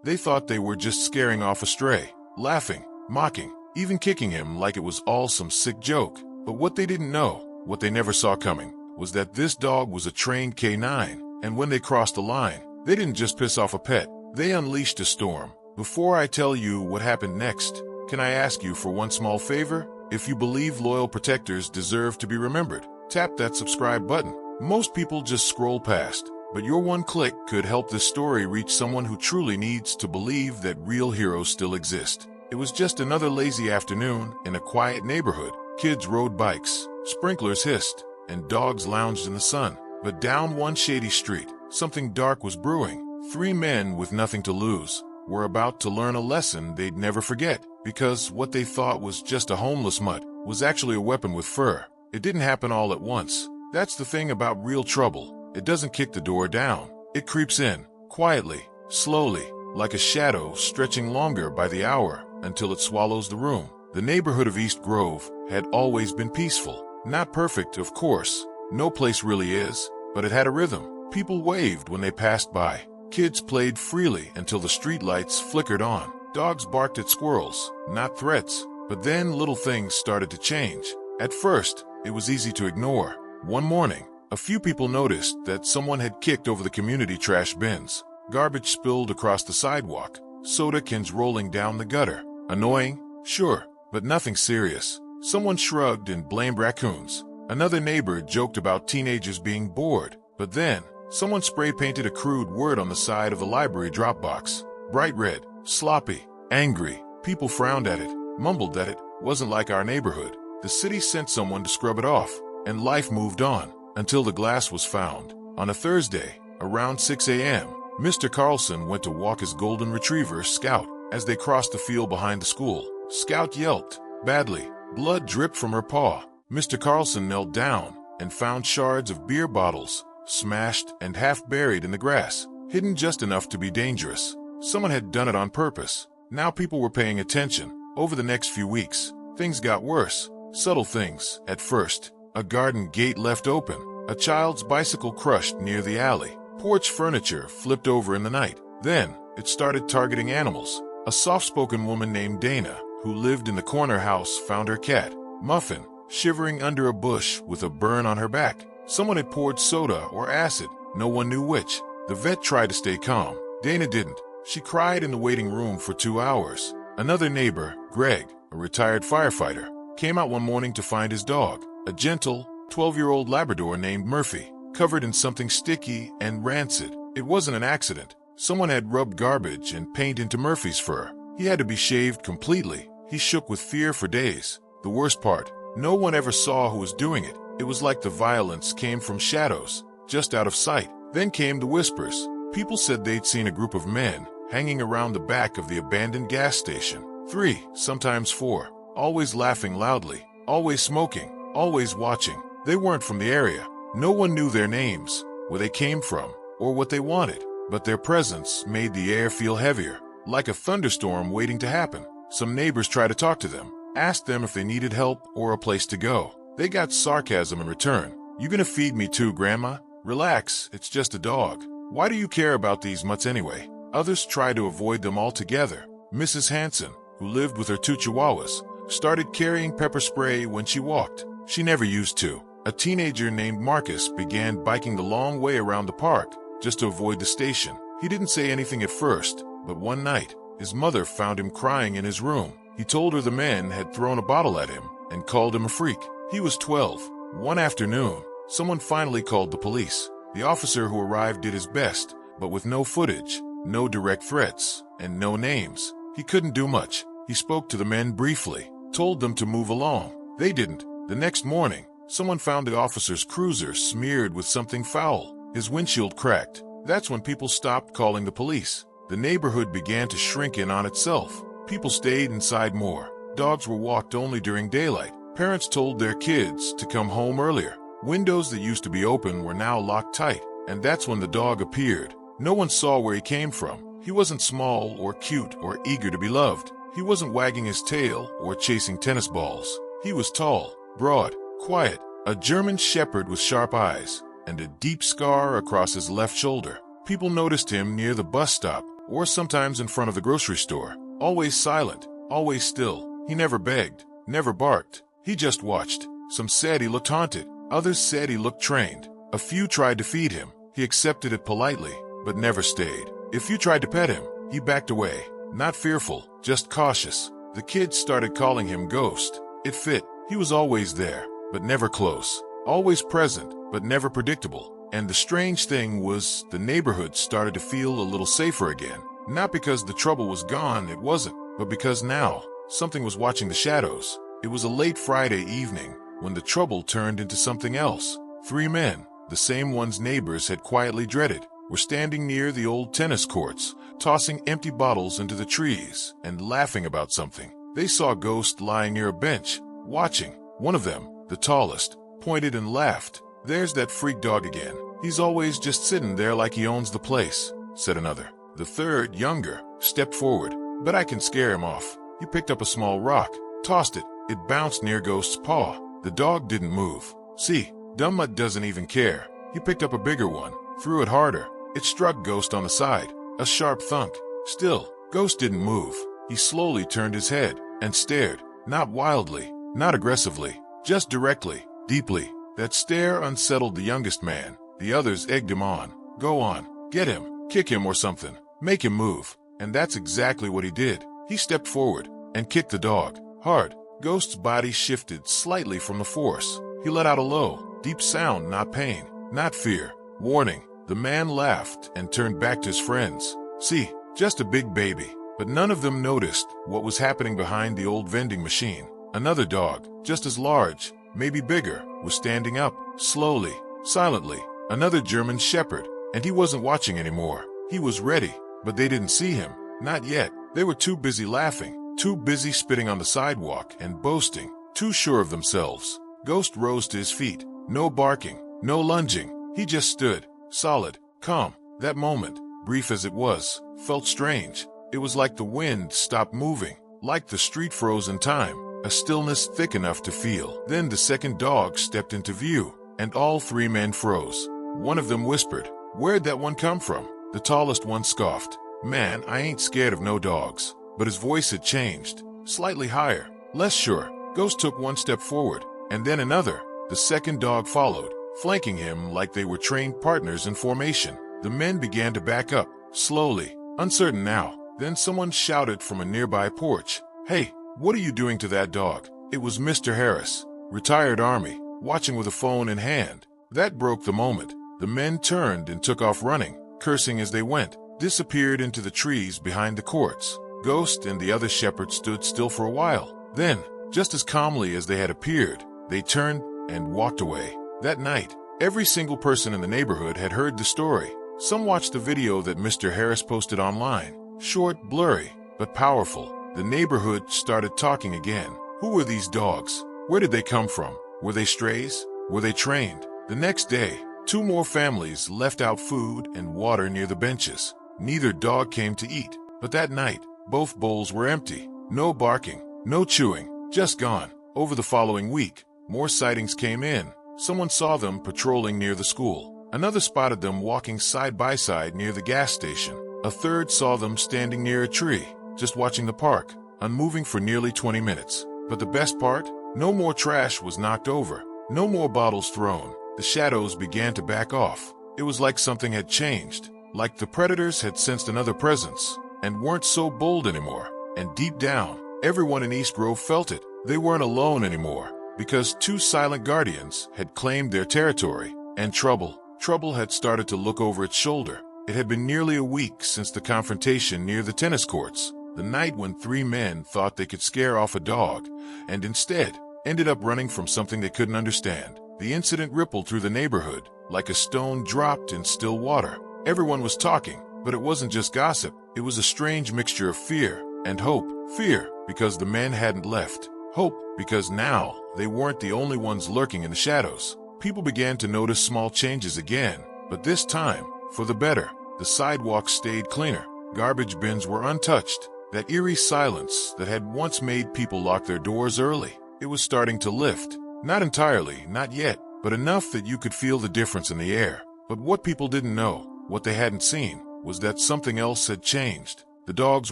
They thought they were just scaring off a stray, laughing, mocking, even kicking him like it was all some sick joke. But what they didn't know, what they never saw coming, was that this dog was a trained canine, and when they crossed the line, they didn't just piss off a pet, they unleashed a storm. Before I tell you what happened next, can I ask you for one small favor? If you believe loyal protectors deserve to be remembered, tap that subscribe button. Most people just scroll past, but your one click could help this story reach someone who truly needs to believe that real heroes still exist. It was just another lazy afternoon in a quiet neighborhood. Kids rode bikes, sprinklers hissed, and dogs lounged in the sun. But down one shady street, something dark was brewing. 3 men with nothing to lose were about to learn a lesson they'd never forget, because what they thought was just a homeless mutt was actually a weapon with fur. It didn't happen all at once. That's the thing about real trouble. It doesn't kick the door down. It creeps in, quietly, slowly, like a shadow stretching longer by the hour until it swallows the room. The neighborhood of East Grove had always been peaceful. Not perfect, of course. No place really is, but it had a rhythm. People waved when they passed by. Kids played freely until the streetlights flickered on. Dogs barked at squirrels, not threats. But then little things started to change. At first, it was easy to ignore. One morning, a few people noticed that someone had kicked over the community trash bins. Garbage spilled across the sidewalk, soda cans rolling down the gutter. Annoying? Sure, but nothing serious. Someone shrugged and blamed raccoons. Another neighbor joked about teenagers being bored. But then, someone spray-painted a crude word on the side of the library drop box. Bright red, sloppy, angry. People frowned at it, mumbled that it wasn't like our neighborhood. The city sent someone to scrub it off, and life moved on until the glass was found. On a Thursday, around 6 a.m., Mr. Carlson went to walk his golden retriever, Scout. As they crossed the field behind the school, Scout yelped badly. Blood dripped from her paw. Mr. Carlson knelt down and found shards of beer bottles, smashed and half buried in the grass, hidden just enough to be dangerous. Someone had done it on purpose. Now people were paying attention. Over the next few weeks, things got worse. Subtle things. At first, a garden gate left open, a child's bicycle crushed near the alley, porch furniture flipped over in the night. Then, it started targeting animals. A soft-spoken woman named Dana, who lived in the corner house, found her cat, Muffin, shivering under a bush with a burn on her back. Someone had poured soda or acid, no one knew which. The vet tried to stay calm. Dana didn't. She cried in the waiting room for 2 hours. Another neighbor, Greg, a retired firefighter, came out one morning to find his dog, a gentle, 12-year-old Labrador named Murphy, covered in something sticky and rancid. It wasn't an accident. Someone had rubbed garbage and paint into Murphy's fur. He had to be shaved completely. He shook with fear for days. The worst part, no one ever saw who was doing it. It was like the violence came from shadows, just out of sight. Then came the whispers. People said they'd seen a group of men hanging around the back of the abandoned gas station. 3, sometimes 4, always laughing loudly, always smoking, always watching. They weren't from the area. No one knew their names, where they came from, or what they wanted. But their presence made the air feel heavier, like a thunderstorm waiting to happen. Some neighbors tried to talk to them, asked them if they needed help or a place to go. They got sarcasm in return. "You gonna feed me too, Grandma? Relax, it's just a dog. Why do you care about these mutts anyway?" Others tried to avoid them altogether. Mrs. Hanson, who lived with her 2 chihuahuas, started carrying pepper spray when she walked. She never used to. A teenager named Marcus began biking the long way around the park, just to avoid the station. He didn't say anything at first, but one night, his mother found him crying in his room. He told her the men had thrown a bottle at him and called him a freak. He was 12. One afternoon, someone finally called the police. The officer who arrived did his best, but with no footage, no direct threats, and no names, he couldn't do much. He spoke to the men briefly, told them to move along. They didn't. The next morning, someone found the officer's cruiser smeared with something foul. His windshield cracked. That's when people stopped calling the police. The neighborhood began to shrink in on itself. People stayed inside more. Dogs were walked only during daylight. Parents told their kids to come home earlier. Windows that used to be open were now locked tight. And that's when the dog appeared. No one saw where he came from. He wasn't small or cute or eager to be loved. He wasn't wagging his tail or chasing tennis balls. He was tall, broad, quiet, a German shepherd with sharp eyes and a deep scar across his left shoulder. People noticed him near the bus stop, or sometimes in front of the grocery store. Always silent, always still. He never begged, never barked. He just watched. Some said he looked haunted. Others said he looked trained. A few tried to feed him. He accepted it politely, but never stayed. If you tried to pet him, he backed away. Not fearful, just cautious. The kids started calling him Ghost. It fit. He was always there, but never close. Always present, but never predictable. And the strange thing was, the neighborhood started to feel a little safer again. Not because the trouble was gone, it wasn't, but because now, something was watching the shadows. It was a late Friday evening, when the trouble turned into something else. 3 men, the same ones neighbors had quietly dreaded, were standing near the old tennis courts, tossing empty bottles into the trees, and laughing about something. They saw Ghost lying near a bench, watching. One of them, the tallest, pointed and laughed. "There's that freak dog again. He's always just sitting there like he owns the place," said another. The third, younger, stepped forward. "But I can scare him off." He picked up a small rock, tossed it. It bounced near Ghost's paw. The dog didn't move. "See, Dummut doesn't even care." He picked up a bigger one, threw it harder. It struck Ghost on the side. A sharp thunk. Still, Ghost didn't move. He slowly turned his head and stared, not wildly, not aggressively, just directly, deeply. That stare unsettled the youngest man. The others egged him on. "Go on, get him, kick him or something, make him move." And that's exactly what he did. He stepped forward and kicked the dog, hard. Ghost's body shifted slightly from the force. He let out a low, deep sound, not pain, not fear. Warning. The man laughed and turned back to his friends. "See, just a big baby." But none of them noticed what was happening behind the old vending machine. Another dog, just as large, maybe bigger, was standing up, slowly, silently. Another German shepherd, and he wasn't watching anymore. He was ready, but they didn't see him. Not yet. They were too busy laughing, too busy spitting on the sidewalk and boasting, too sure of themselves. Ghost rose to his feet. No barking, no lunging. He just stood, solid, calm. That moment, brief as it was, felt strange. It was like the wind stopped moving, like the street froze in time, a stillness thick enough to feel. Then the second dog stepped into view, and all 3 men froze. One of them whispered, "Where'd that one come from?" The tallest one scoffed, "Man, I ain't scared of no dogs." But his voice had changed, slightly higher, less sure. Ghost took one step forward, and then another. The second dog followed, flanking him like they were trained partners in formation. The men began to back up, slowly, uncertain now. Then someone shouted from a nearby porch, "Hey, what are you doing to that dog?" It was Mr. Harris, retired Army, watching with a phone in hand. That broke the moment. The men turned and took off running, cursing as they went, disappeared into the trees behind the courts. Ghost and the other shepherd stood still for a while. Then, just as calmly as they had appeared, they turned and walked away. That night, every single person in the neighborhood had heard the story. Some watched the video that Mr. Harris posted online. Short, blurry, but powerful. The neighborhood started talking again. Who were these dogs? Where did they come from? Were they strays? Were they trained? The next day, 2 more families left out food and water near the benches. Neither dog came to eat, but that night, both bowls were empty. No barking, no chewing, just gone. Over the following week, more sightings came in. Someone saw them patrolling near the school. Another spotted them walking side by side near the gas station. A third saw them standing near a tree, just watching the park, unmoving for nearly 20 minutes. But the best part? No more trash was knocked over. No more bottles thrown. The shadows began to back off. It was like something had changed, like the predators had sensed another presence, and weren't so bold anymore. And deep down, everyone in East Grove felt it. They weren't alone anymore, because 2 silent guardians had claimed their territory, and trouble had started to look over its shoulder. It had been nearly a week since the confrontation near the tennis courts, the night when 3 men thought they could scare off a dog, and instead ended up running from something they couldn't understand. The incident rippled through the neighborhood, like a stone dropped in still water. Everyone was talking, but it wasn't just gossip. It was a strange mixture of fear and hope. Fear, because the men hadn't left. Hope, because now they weren't the only ones lurking in the shadows. People began to notice small changes again, but this time, for the better. The sidewalks stayed cleaner. Garbage bins were untouched. That eerie silence that had once made people lock their doors early, it was starting to lift. Not entirely, not yet, but enough that you could feel the difference in the air. But what people didn't know, what they hadn't seen, was that something else had changed. The dogs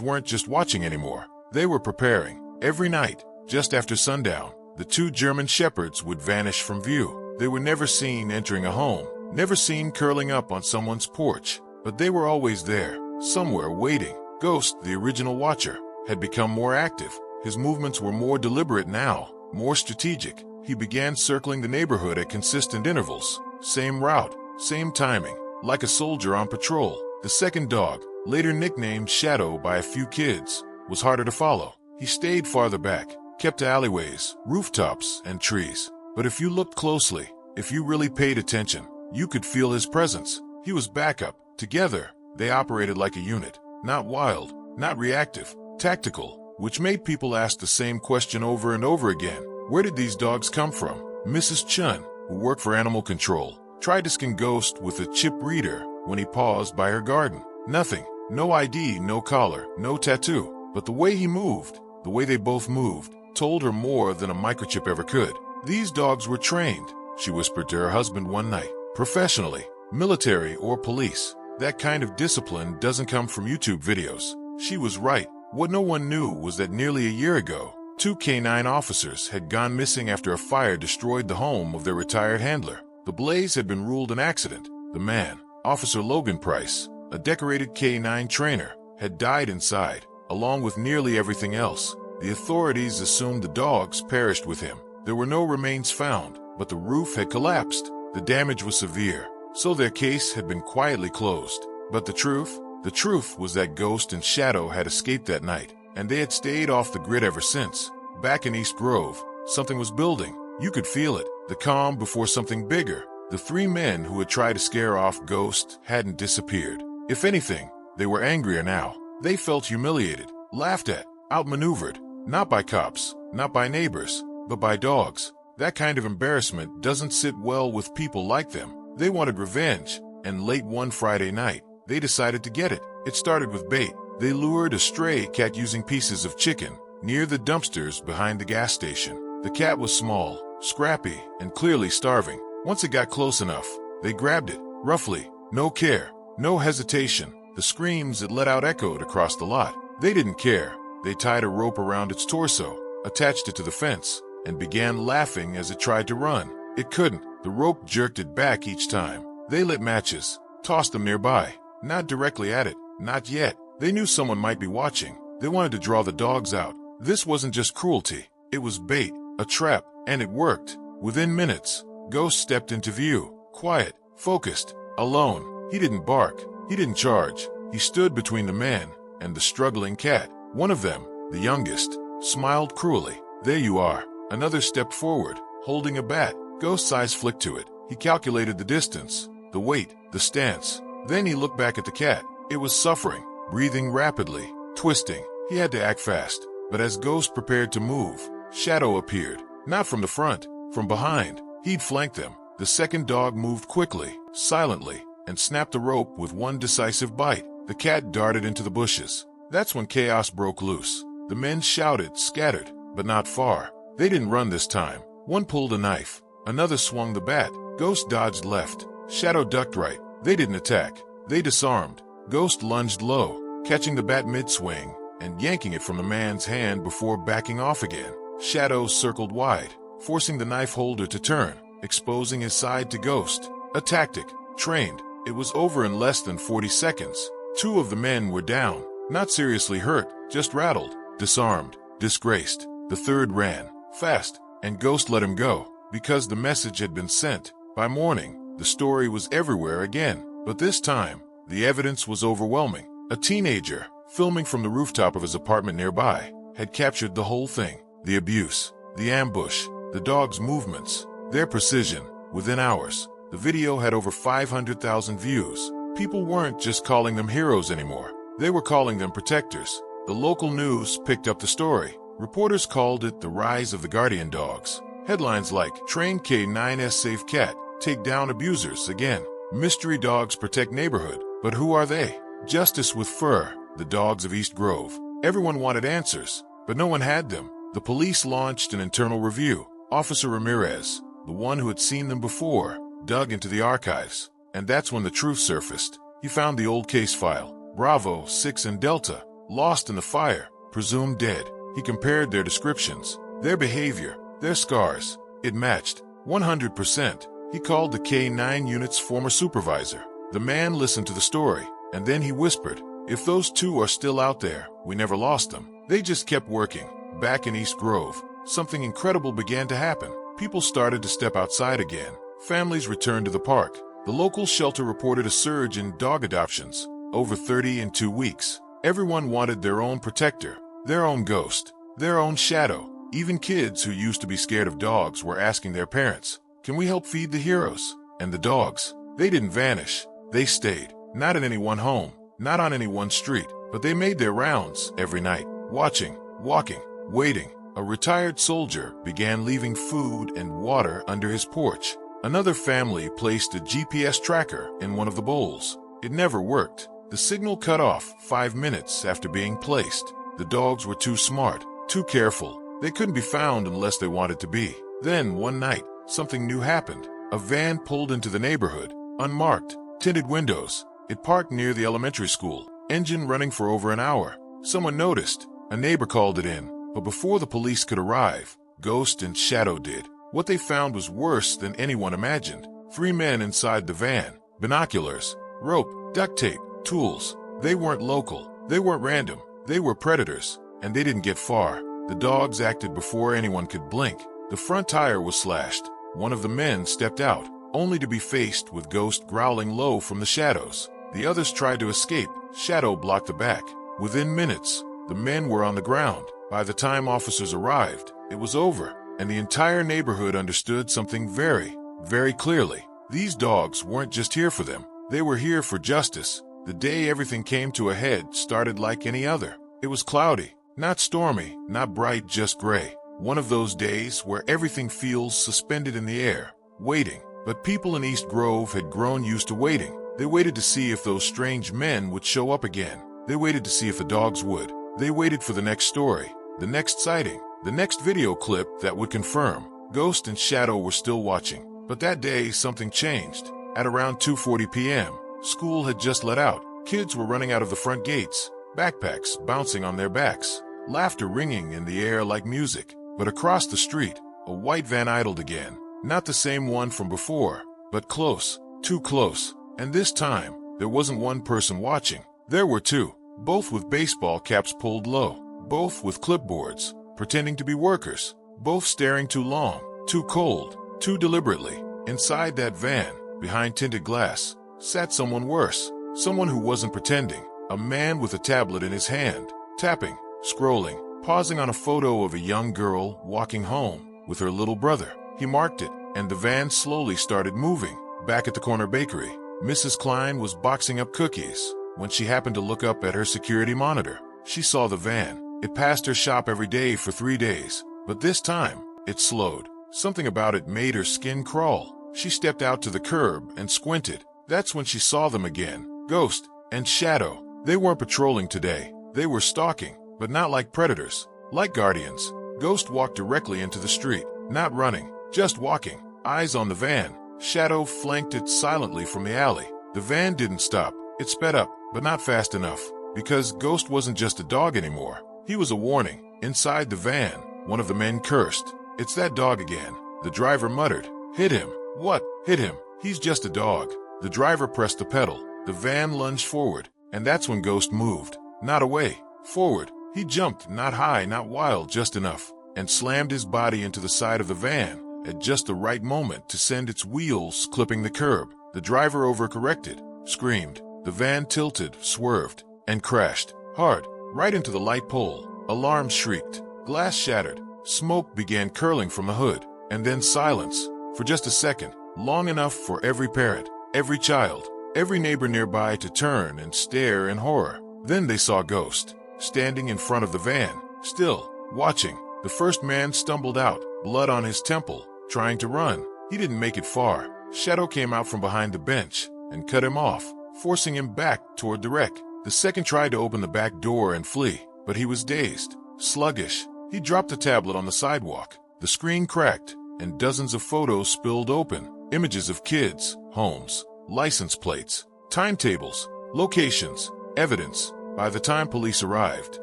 weren't just watching anymore. They were preparing. Every night, just after sundown, the two German shepherds would vanish from view. They were never seen entering a home, never seen curling up on someone's porch, but they were always there, somewhere waiting. Ghost, the original watcher, had become more active. His movements were more deliberate now, more strategic. He began circling the neighborhood at consistent intervals. Same route, same timing, like a soldier on patrol. The second dog, later nicknamed Shadow by a few kids, was harder to follow. He stayed farther back, kept to alleyways, rooftops, and trees. But if you looked closely, if you really paid attention, you could feel his presence. He was backup. Together, they operated like a unit. Not wild, not reactive, tactical, which made people ask the same question over and over again. Where did these dogs come from? Mrs. Chun, who worked for animal control, tried to skin Ghost with a chip reader when he paused by her garden. Nothing, no ID, no collar, no tattoo. But the way he moved, the way they both moved, told her more than a microchip ever could. These dogs were trained, she whispered to her husband one night. Professionally, military or police. That kind of discipline doesn't come from YouTube videos. She was right. What no one knew was that nearly a year ago, two canine officers had gone missing after a fire destroyed the home of their retired handler. The blaze had been ruled an accident. The man, Officer Logan Price, a decorated canine trainer, had died inside, along with nearly everything else. The authorities assumed the dogs perished with him. There were no remains found, but the roof had collapsed. The damage was severe, so their case had been quietly closed. But the truth was that Ghost and Shadow had escaped that night, and they had stayed off the grid ever since. Back in East Grove, something was building. You could feel it, the calm before something bigger. The three men who had tried to scare off Ghost hadn't disappeared. If anything, they were angrier now. They felt humiliated, laughed at, outmaneuvered, not by cops, not by neighbors, but by dogs. That kind of embarrassment doesn't sit well with people like them. They wanted revenge, and late one Friday night, they decided to get it. It started with bait. They lured a stray cat using pieces of chicken near the dumpsters behind the gas station. The cat was small, scrappy, and clearly starving. Once it got close enough, they grabbed it, roughly, no care, no hesitation. The screams it let out echoed across the lot. They didn't care. They tied a rope around its torso, attached it to the fence, and began laughing as it tried to run. It couldn't. The rope jerked it back each time. They lit matches, tossed them nearby. Not directly at it, not yet. They knew someone might be watching. They wanted to draw the dogs out. This wasn't just cruelty. It was bait, a trap, and it worked. Within minutes, Ghost stepped into view, quiet, focused, alone. He didn't bark. He didn't charge. He stood between the man and the struggling cat. One of them, the youngest, smiled cruelly. There you are. Another stepped forward, holding a bat. Ghost's eyes flicked to it. He calculated the distance, the weight, the stance. Then he looked back at the cat. It was suffering, breathing rapidly, twisting. He had to act fast. But as Ghost prepared to move, Shadow appeared. Not from the front, from behind. He'd flanked them. The second dog moved quickly, silently, and snapped the rope with one decisive bite. The cat darted into the bushes. That's when chaos broke loose. The men shouted, scattered, but not far. They didn't run this time. One pulled a knife. Another swung the bat. Ghost dodged left. Shadow ducked right. They didn't attack. They disarmed. Ghost lunged low, catching the bat mid-swing and yanking it from the man's hand before backing off again. Shadow circled wide, forcing the knife holder to turn, exposing his side to Ghost. A tactic, trained. It was over in less than 40 seconds. Two of the men were down, not seriously hurt, just rattled, disarmed, disgraced. The third ran, fast, and Ghost let him go, because the message had been sent. By morning, the story was everywhere again, but this time, the evidence was overwhelming. A teenager, filming from the rooftop of his apartment nearby, had captured the whole thing. The abuse, the ambush, the dog's movements, their precision. Within hours, the video had over 500,000 views. People weren't just calling them heroes anymore. They were calling them protectors. The local news picked up the story. Reporters called it the rise of the guardian dogs. Headlines like, "Trained K9's Safe Cat, Take Down Abusers Again." "Mystery Dogs Protect Neighborhood." But who are they? Justice with Fur, the dogs of East Grove. Everyone wanted answers, but no one had them. The police launched an internal review. Officer Ramirez, the one who had seen them before, dug into the archives. And that's when the truth surfaced. He found the old case file, Bravo, 6 and Delta, lost in the fire, presumed dead. He compared their descriptions, their behavior, their scars. It matched 100%. He called the K9 unit's former supervisor. The man listened to the story, and then he whispered, "If those two are still out there, we never lost them." They just kept working. Back in East Grove, something incredible began to happen. People started to step outside again. Families returned to the park. The local shelter reported a surge in dog adoptions, over 30 in 2 weeks. Everyone wanted their own protector, their own ghost, their own shadow. Even kids who used to be scared of dogs were asking their parents, "Can we help feed the heroes?" And the dogs, they didn't vanish. They stayed, not in any one home, not on any one street, but they made their rounds every night, watching, walking, waiting. A retired soldier began leaving food and water under his porch. Another family placed a GPS tracker in one of the bowls. It never worked. The signal cut off 5 minutes after being placed. The dogs were too smart, too careful. They couldn't be found unless they wanted to be. Then, one night, something new happened. A van pulled into the neighborhood, unmarked, tinted windows. It parked near the elementary school, engine running for over an hour. Someone noticed. A neighbor called it in, but before the police could arrive, Ghost and Shadow did. What they found was worse than anyone imagined. 3 men inside the van, binoculars, rope, duct tape, tools. They weren't local. They weren't random. They were predators, and they didn't get far. The dogs acted before anyone could blink. The front tire was slashed. One of the men stepped out, only to be faced with Ghost growling low from the shadows. The others tried to escape. Shadow blocked the back. Within minutes, the men were on the ground. By the time officers arrived, it was over, and the entire neighborhood understood something very, very clearly. These dogs weren't just here for them. They were here for justice. The day everything came to a head started like any other. It was cloudy, not stormy, not bright, just gray. One of those days where everything feels suspended in the air, waiting. But people in East Grove had grown used to waiting. They waited to see if those strange men would show up again. They waited to see if the dogs would. They waited for the next story, the next sighting, the next video clip that would confirm. Ghost and Shadow were still watching. But that day, something changed. At around 2:40 p.m., school had just let out. Kids were running out of the front gates, backpacks bouncing on their backs, laughter ringing in the air like music. But across the street, a white van idled again. Not the same one from before, but close, too close. And this time, there wasn't one person watching. There were 2, both with baseball caps pulled low, both with clipboards, pretending to be workers, both staring too long, too cold, too deliberately. Inside that van, behind tinted glass, sat someone worse, someone who wasn't pretending, a man with a tablet in his hand, tapping, scrolling, pausing on a photo of a young girl walking home with her little brother. He marked it, and the van slowly started moving. Back at the corner bakery, Mrs. Klein was boxing up cookies when she happened to look up at her security monitor. She saw the van. It passed her shop every day for 3 days, but this time, it slowed. Something about it made her skin crawl. She stepped out to the curb and squinted. That's when she saw them again, Ghost and Shadow. They weren't patrolling today. They were stalking, but not like predators, like guardians. Ghost walked directly into the street, not running, just walking, eyes on the van. Shadow flanked it silently from the alley. The van didn't stop. It sped up, but not fast enough, because Ghost wasn't just a dog anymore. He was a warning. Inside the van, one of the men cursed. "It's that dog again," the driver muttered. "Hit him." "What? Hit him? He's just a dog." The driver pressed the pedal. The van lunged forward, and that's when Ghost moved. Not away, forward. He jumped, not high, not wild, just enough, and slammed his body into the side of the van at just the right moment to send its wheels clipping the curb. The driver overcorrected, screamed. The van tilted, swerved, and crashed, hard, right into the light pole. Alarms shrieked. Glass shattered. Smoke began curling from the hood, and then silence, for just a second, long enough for every parent, every child, every neighbor nearby to turn and stare in horror. Then they saw Ghost, standing in front of the van, still, watching. The first man stumbled out, blood on his temple, trying to run. He didn't make it far. Shadow came out from behind the bench and cut him off, forcing him back toward the wreck. The second tried to open the back door and flee, but he was dazed, sluggish. He dropped the tablet on the sidewalk. The screen cracked, and dozens of photos spilled open. Images of kids, homes, license plates, Timetables, locations, evidence. By the time police arrived,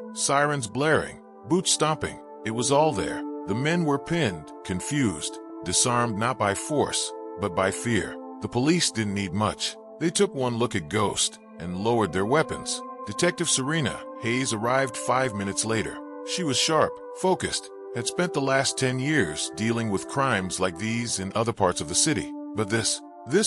sirens blaring, boots stomping, it was all there. The men were pinned, confused, disarmed not by force, but by fear. The police didn't need much. They took one look at Ghost and lowered their weapons. Detective Serena Hayes arrived 5 minutes later. She was sharp, focused, had spent the last 10 years dealing with crimes like these in other parts of the city. But this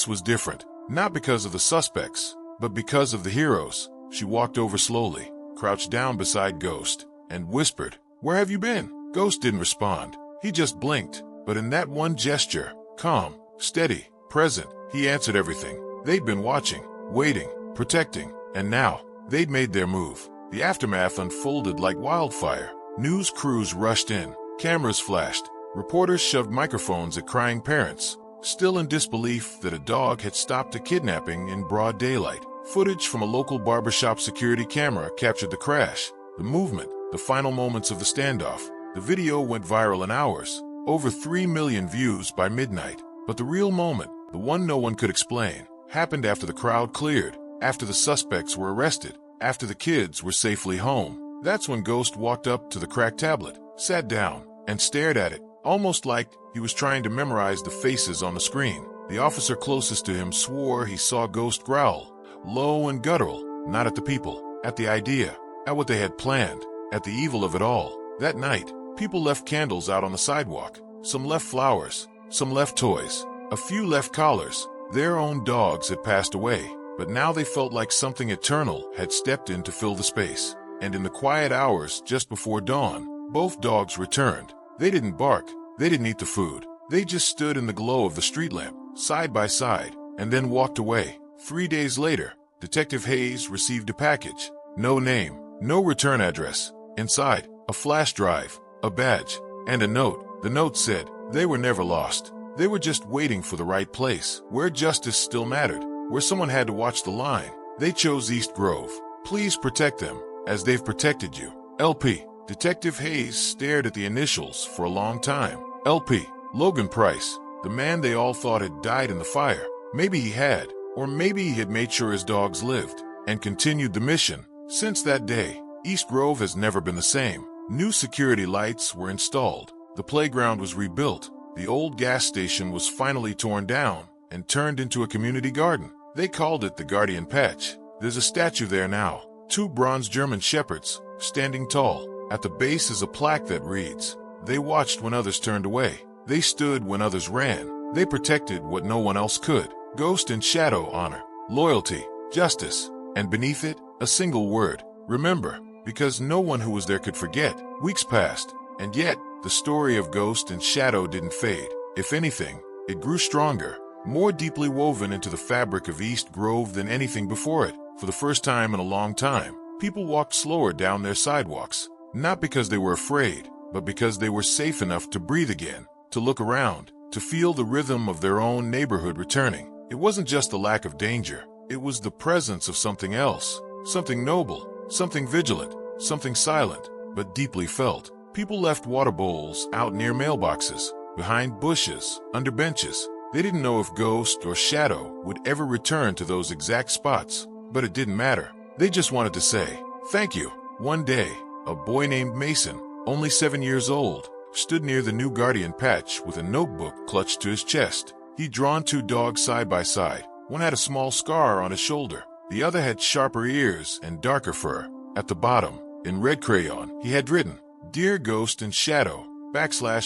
was different. Not because of the suspects, but because of the heroes. She walked over slowly, crouched down beside Ghost, and whispered, "Where have you been?" Ghost didn't respond. He just blinked. But in that one gesture, calm, steady, present, he answered everything. They'd been watching, waiting, protecting, and now, they'd made their move. The aftermath unfolded like wildfire. News crews rushed in, cameras flashed, reporters shoved microphones at crying parents, still in disbelief that a dog had stopped a kidnapping in broad daylight. Footage from a local barbershop security camera captured the crash, the movement, the final moments of the standoff. The video went viral in hours, over 3 million views by midnight. But the real moment, the one no one could explain, happened after the crowd cleared, after the suspects were arrested, after the kids were safely home. That's when Ghost walked up to the cracked tablet, sat down, and stared at it, almost like he was trying to memorize the faces on the screen. The officer closest to him swore he saw Ghost growl, low and guttural, not at the people, at the idea, at what they had planned, at the evil of it all. That night, people left candles out on the sidewalk. Some left flowers, some left toys, a few left collars. Their own dogs had passed away, but now they felt like something eternal had stepped in to fill the space. And in the quiet hours just before dawn, both dogs returned. They didn't bark, they didn't eat the food. They just stood in the glow of the street lamp, side by side, and then walked away. 3 days later, Detective Hayes received a package. No name, no return address. Inside, a flash drive, a badge, and a note. The note said, they were never lost. They were just waiting for the right place, where justice still mattered, where someone had to watch the line. They chose East Grove. Please protect them, as they've protected you. LP. Detective Hayes stared at the initials for a long time. LP. Logan Price, the man they all thought had died in the fire. Maybe he had, or maybe he had made sure his dogs lived, and continued the mission. Since that day, East Grove has never been the same. New security lights were installed. The playground was rebuilt. The old gas station was finally torn down and turned into a community garden. They called it the Guardian Patch. There's a statue there now. 2 bronze German shepherds, standing tall. At the base is a plaque that reads, "They watched when others turned away. They stood when others ran. They protected what no one else could." Ghost and shadow honor, loyalty, justice, and beneath it, a single word, remember, because no one who was there could forget. Weeks passed, and yet, the story of Ghost and shadow didn't fade. If anything, it grew stronger, more deeply woven into the fabric of East Grove than anything before it. For the first time in a long time, people walked slower down their sidewalks, not because they were afraid, but because they were safe enough to breathe again, to look around, to feel the rhythm of their own neighborhood returning. It wasn't just the lack of danger, it was the presence of something else, something noble, something vigilant, something silent, but deeply felt. People left water bowls out near mailboxes, behind bushes, under benches. They didn't know if Ghost or Shadow would ever return to those exact spots, but it didn't matter. They just wanted to say, thank you. One day, a boy named Mason, only 7 years old, stood near the new Guardian Patch with a notebook clutched to his chest. He'd drawn 2 dogs side by side. One had a small scar on his shoulder. The other had sharper ears and darker fur. At the bottom, in red crayon, he had written, "Dear Ghost and Shadow, /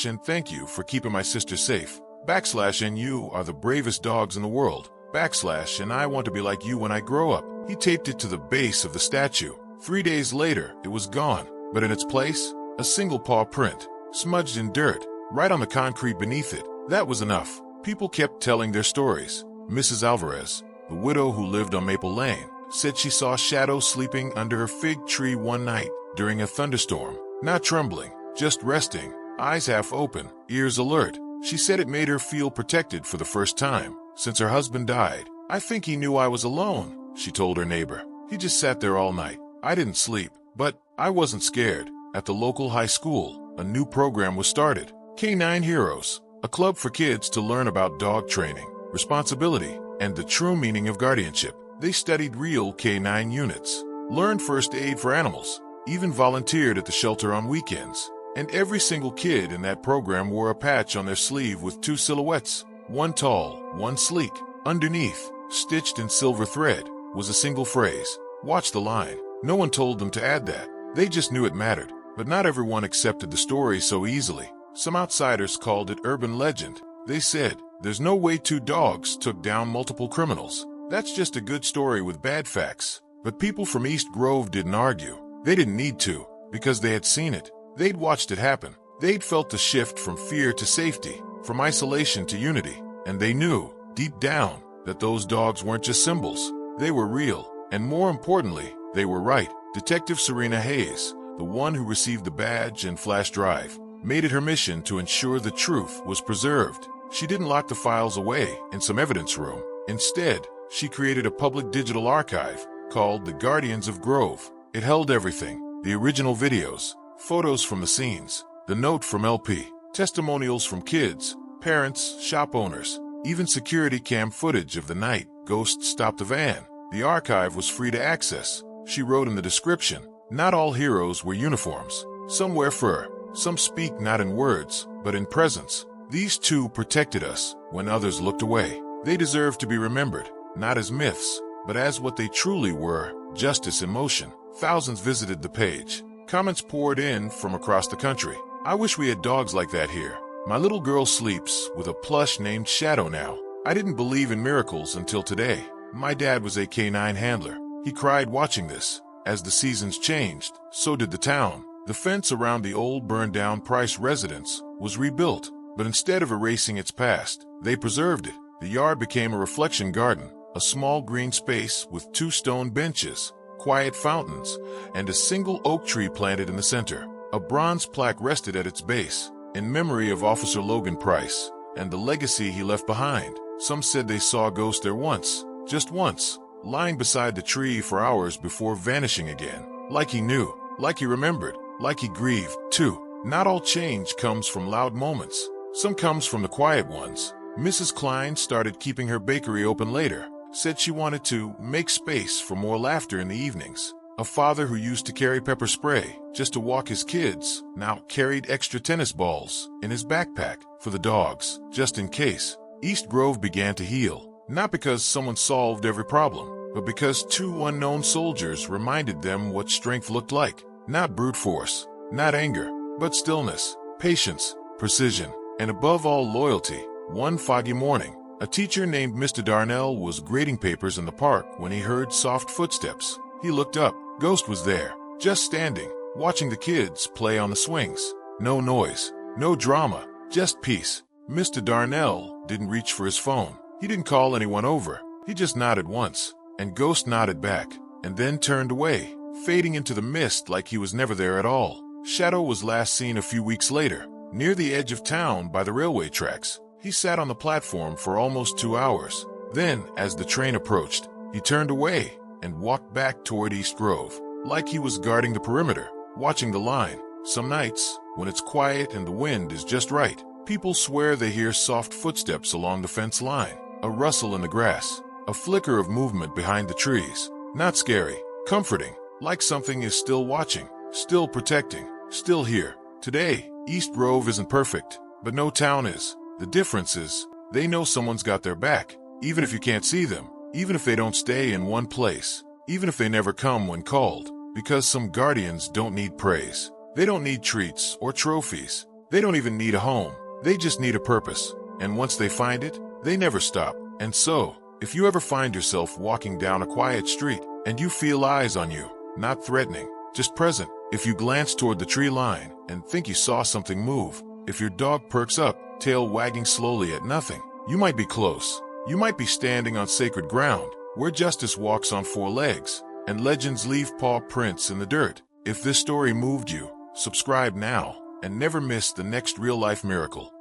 and thank you for keeping my sister safe. / and you are the bravest dogs in the world. / and I want to be like you when I grow up." He taped it to the base of the statue. 3 days later, it was gone. But in its place, a single paw print, smudged in dirt, right on the concrete beneath it. That was enough. People kept telling their stories. Mrs. Alvarez, the widow who lived on Maple Lane, said she saw Shadow sleeping under her fig tree one night during a thunderstorm, not trembling, just resting, eyes half open, ears alert. She said it made her feel protected for the first time since her husband died. "I think he knew I was alone," she told her neighbor. "He just sat there all night. I didn't sleep, but I wasn't scared." At the local high school, a new program was started, Canine Heroes, a club for kids to learn about dog training, responsibility, and the true meaning of guardianship. They studied real canine units, learned first aid for animals, even volunteered at the shelter on weekends. And every single kid in that program wore a patch on their sleeve with two silhouettes, one tall, one sleek. Underneath, stitched in silver thread, was a single phrase, "Watch the line." No one told them to add that. They just knew it mattered. But not everyone accepted the story so easily. Some outsiders called it urban legend. They said, "There's no way two dogs took down multiple criminals. That's just a good story with bad facts." But people from East Grove didn't argue. They didn't need to, because they had seen it. They'd watched it happen. They'd felt the shift from fear to safety, from isolation to unity. And they knew, deep down, that those dogs weren't just symbols. They were real. And more importantly, they were right. Detective Serena Hayes, the one who received the badge and flash drive, made it her mission to ensure the truth was preserved. She didn't lock the files away in some evidence room. Instead, she created a public digital archive called the Guardians of Grove. It held everything: the original videos, photos from the scenes, the note from LP, testimonials from kids, parents, shop owners, even security cam footage of the night Ghost stopped the van. The archive was free to access. She wrote in the description, "Not all heroes wear uniforms. Some wear fur. Some speak not in words, but in presence." These two protected us when others looked away. They deserve to be remembered, not as myths, but as what they truly were: justice in motion. Thousands visited the page. Comments poured in from across the country. "I wish we had dogs like that here. My little girl sleeps with a plush named Shadow now. I didn't believe in miracles until today. My dad was a canine handler. He cried watching this." As the seasons changed, so did the town. The fence around the old burned-down Price residence was rebuilt, but instead of erasing its past, they preserved it. The yard became a reflection garden, a small green space with 2 stone benches, quiet fountains, and a single oak tree planted in the center. A bronze plaque rested at its base, in memory of Officer Logan Price and the legacy he left behind. Some said they saw a ghost there once, just once, lying beside the tree for hours before vanishing again. Like he knew, like he remembered, like he grieved, too. Not all change comes from loud moments. Some comes from the quiet ones. Mrs. Klein started keeping her bakery open later, said she wanted to make space for more laughter in the evenings. A father who used to carry pepper spray just to walk his kids now carried extra tennis balls in his backpack for the dogs, just in case. East Grove began to heal, not because someone solved every problem, but because 2 unknown soldiers reminded them what strength looked like. Not brute force, not anger, but stillness, patience, precision, and above all loyalty. One foggy morning, a teacher named Mr. Darnell was grading papers in the park when he heard soft footsteps. He looked up. Ghost was there, just standing, watching the kids play on the swings. No noise, no drama, just peace. Mr. Darnell didn't reach for his phone. He didn't call anyone over. He just nodded once, and Ghost nodded back, and then turned away, fading into the mist like he was never there at all. Shadow was last seen a few weeks later, near the edge of town by the railway tracks. He sat on the platform for almost 2 hours. Then, as the train approached, he turned away and walked back toward East Grove, like he was guarding the perimeter, watching the line. Some nights, when it's quiet and the wind is just right, people swear they hear soft footsteps along the fence line, a rustle in the grass, a flicker of movement behind the trees. Not scary, comforting, like something is still watching, still protecting, still here. Today, East Grove isn't perfect, but no town is. The difference is, they know someone's got their back, even if you can't see them, even if they don't stay in one place, even if they never come when called, because some guardians don't need praise. They don't need treats or trophies. They don't even need a home. They just need a purpose. And once they find it, they never stop. And so, if you ever find yourself walking down a quiet street and you feel eyes on you, not threatening, just present, if you glance toward the tree line and think you saw something move, if your dog perks up, tail wagging slowly at nothing, you might be close. You might be standing on sacred ground, where justice walks on 4 legs, and legends leave paw prints in the dirt. If this story moved you, subscribe now, and never miss the next real-life miracle.